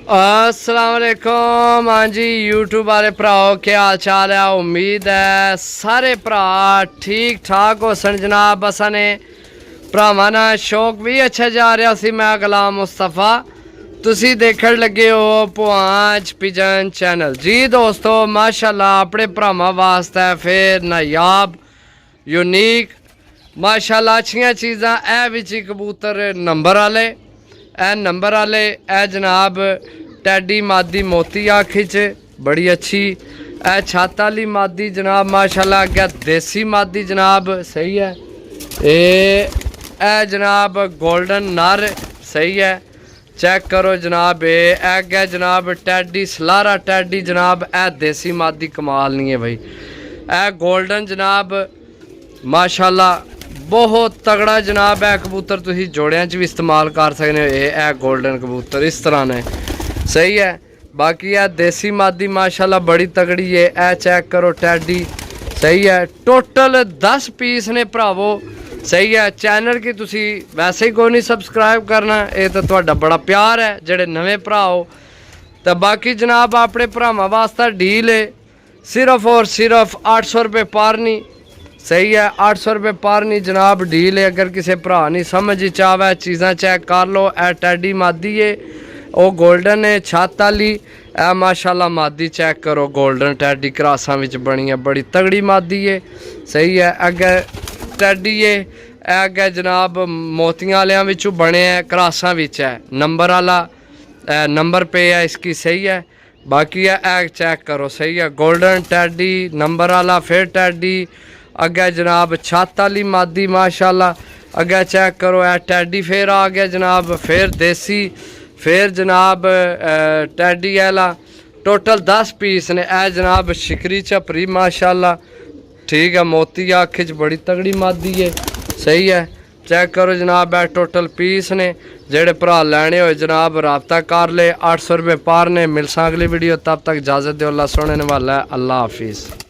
अस्सलाम वालेकुम। हाँ जी यूट्यूब वाले भराओ क्या हाल चाल है। उम्मीद है सारे भरा ठीक ठाक हो सन जनाब। असा ने भरावां नाल शौक भी अच्छा जा रहा सी। मैं गुलाम मुस्तफा, तुसी देखण लगे हो पुआंच पिजन चैनल। जी दोस्तों माशाल्लाह अपने भरावां वास्ते फिर नायाब यूनीक माशाल्लाह अच्छियां चीज़ां ए विच कबूतर नंबर वाले नंबर वाले जनाब टैडी मादी मोती आखी च बड़ी अच्छी छत वाली मादी जनाब माशाल्लाह। अग्गै देसी मादी जनाब सही है। ए जनाब गोल्डन नर सही है। चेक करो जनाब। अग्गै जनाब टैडी सलारा टैडी जनाब देसी मादी कमाल नहीं है भाई। गोल्डन जनाब माशाल्लाह बहुत तगड़ा जनाब है कबूतर। तुसी जोड़ियां च भी इस्तेमाल कर सकते हो। ये गोल्डन कबूतर इस तरह ने सही है। बाकी है देसी मादी माशाल्लाह बड़ी तगड़ी है। ए चेक करो टैडी सही है। टोटल 10 पीस ने भरावो सही है। चैनल की तुसी वैसे ही कोई नहीं सबसक्राइब करना, ये तो तुहाडा बड़ा प्यार है जेड़े नवें भरा हो। तो बाकी जनाब अपने भरावां वास्ते डील है सिर्फ और सिर्फ 800 रुपये पारनी सही है। 800 रुपये पारनी जनाब डील है। अगर किसी भरा नहीं समझ चावे चीज़ां चेक कर लो। ए टैडी मादी है वो गोल्डन है छत वाली। ए माशाल्लाह मादी चेक करो गोल्डन टैडी क्रासां विच बनी है बड़ी तगड़ी मादी है सही है। अगे टैडी है अगे जनाब मोतियां वालियां विचों बने है क्रासां विच है नंबर वाला नंबर पे है इसकी सही है। बाकी है चेक करो सही है। गोल्डन टैडी नंबर वाला फिर टैडी अगे जनाब छत वाली मादी माशाल्लाह। अगे चेक करो टैडी फिर आ गया जनाब फिर देसी फिर जनाब टैडी वाला। टोटल 10 पीस ने जनाब शिकरी झपरी माशाल्लाह ठीक है। मोती आँख च बड़ी तगड़ी मादी है सही है। चेक करो जनाब टोटल पीस ने जेड़े भरा लैने हो जनाब रबता कर ले। 800 रुपये पार ने। मिलसा अगली वीडियो तब तक इजाज़त दो। अल्लाह सोने वाला है। अल्लाह हाफिज़।